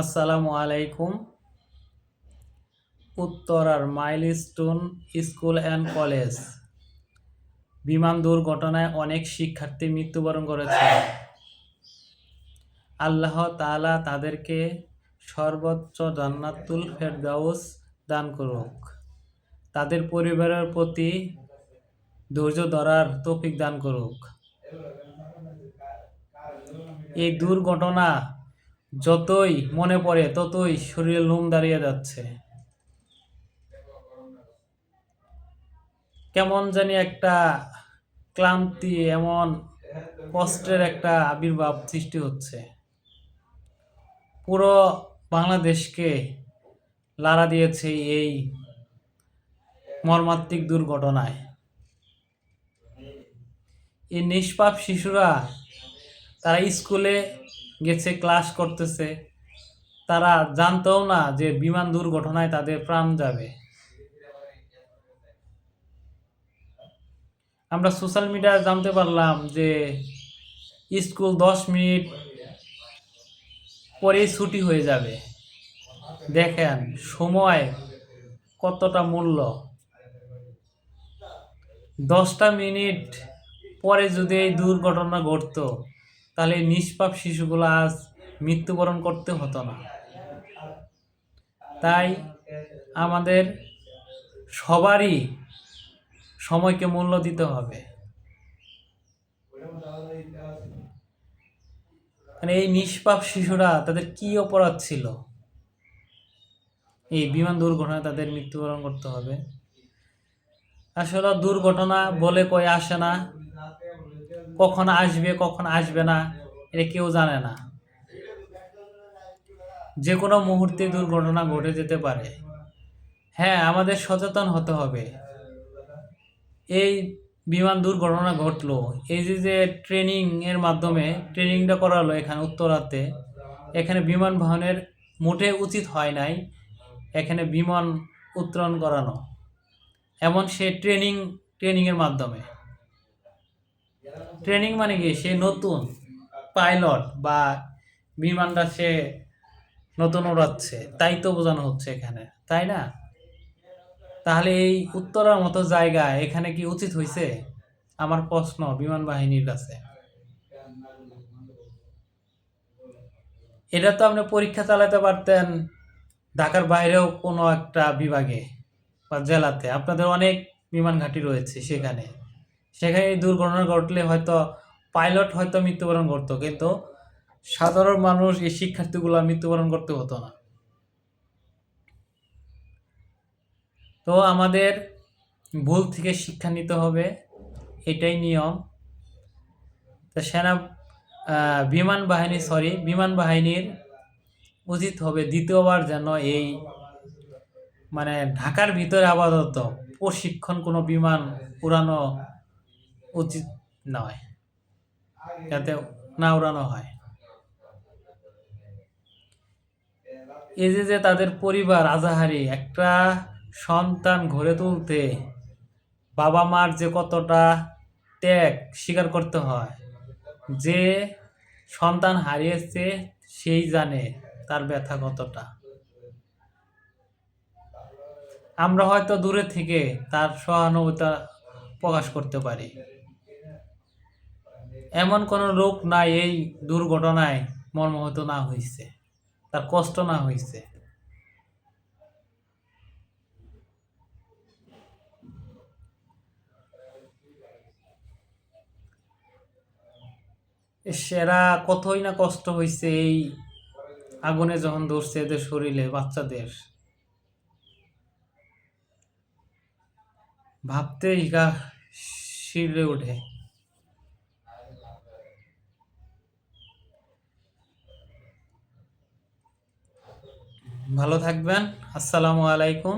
আসসালামু আলাইকুম। উত্তরার মাইলস্টোন স্কুল অ্যান্ড কলেজ বিমান দুর্ঘটনায় অনেক শিক্ষার্থী মৃত্যুবরণ করেছে। আল্লাহ তাআলা তাদেরকে সর্বোচ্চ জান্নাতুল ফেরদাউস দান করুক। তাদের পরিবারের প্রতি ধৈর্য ধরার তৌফিক দান করুক। এই দুর্ঘটনা যতই মনে পড়ে ততই শরীরে লোম দাঁড়িয়ে যাচ্ছে। কেমন জানি একটা ক্লান্তি, এমন কষ্টের একটা আবির্ভাব সৃষ্টি হচ্ছে। পুরো বাংলাদেশকে লাড়া দিয়েছে এই মর্মান্তিক দুর্ঘটনায়। এই নিষ্পাপ শিশুরা তারা স্কুলে গেছে, ক্লাস করতেছে, তারা জানতেও না যে বিমান দুর্ঘটনায় তাদের প্রাণ যাবে। আমরা সোশ্যাল মিডিয়ায় জানতে পারলাম যে স্কুল 10 মিনিট পরেই ছুটি হয়ে যাবে। দেখেন সময় কতটা মূল্য। 10টা মিনিট পরে যদি এই দুর্ঘটনা ঘটতো, তাহলে নিষ্পাপ শিশুগুলো আজ মৃত্যুবরণ করতে হতো না। তাই আমাদের সবারই সময়কে মূল্য দিতে হবে। মানে এই নিষ্পাপ শিশুরা, তাদের কি অপরাধ ছিল এই বিমান দুর্ঘটনায় তাদের মৃত্যুবরণ করতে হবে? আসলে দুর্ঘটনা বলে কয়ে আসে না, কখন আসবে কখন আসবে না এটা কেউ জানে না। যে কোনো মুহূর্তে দুর্ঘটনা ঘটে যেতে পারে। হ্যাঁ, আমাদের সচেতন হতে হবে। এই বিমান দুর্ঘটনা ঘটলো, এই যে ট্রেনিং এর মাধ্যমে ট্রেনিংটা করালো এখানে উত্তরাতে, এখানে বিমান বাহনের মোটে উচিত হয় নাই এখানে বিমান উত্তোলন করানো। এমন সে ট্রেনিং এর মাধ্যমে, ট্রেনিং মানে কি, সে নতুন পাইলট বা বিমানটা সে নতুন উড়াচ্ছে, তাই তো বোঝানো হচ্ছে এখানে, তাই না? তাহলে এই উত্তরার মতো জায়গা এখানে কি উচিত হয়েছে? আমার প্রশ্ন বিমান বাহিনীর কাছে। এটা তো আপনি পরীক্ষা চালাতে পারতেন ঢাকার বাইরেও কোনো একটা বিভাগে বা জেলাতে। আপনাদের অনেক বিমান ঘাঁটি রয়েছে, সেখানে সেখানে এই দুর্ঘটনা ঘটলে হয়তো পাইলট হয়তো মৃত্যুবরণ করতো, কিন্তু সাধারণ মানুষ, এই শিক্ষার্থীগুলো মৃত্যুবরণ করতে হতো না। তো আমাদের ভুল থেকে শিক্ষা নিতে হবে, এটাই নিয়ম। তো বিমান বাহিনীর উচিত হবে দ্বিতীয়বার যেন এই মানে ঢাকার ভিতরে আপাতত প্রশিক্ষণ কোনো বিমান উড়ানো উচিত নয়, যাতে না উড়ানো হয়। এই যে তাদের পরিবার আজাহারি, একটা সন্তান গড়ে তুলতে বাবা মার যে কতটা ত্যাগ স্বীকার করতে হয়। যে সন্তান হারিয়েছে সেই জানে তার ব্যথা কতটা। আমরা হয়তো দূরে থেকে তার সহানুভূতি প্রকাশ করতে পারি। এমন কোনো লোক নাই এই দুর্ঘটনায় মর্মাহত না হয়েছে, তার কষ্ট না হয়েছে। সেরা কতই না কষ্ট হয়েছে এই আগুনে যখন ধরছে এদের শরীরে, বাচ্চাদের ভাবতেই গা শিউরে ওঠে। ভালো থাকবেন। আসসালামু আলাইকুম।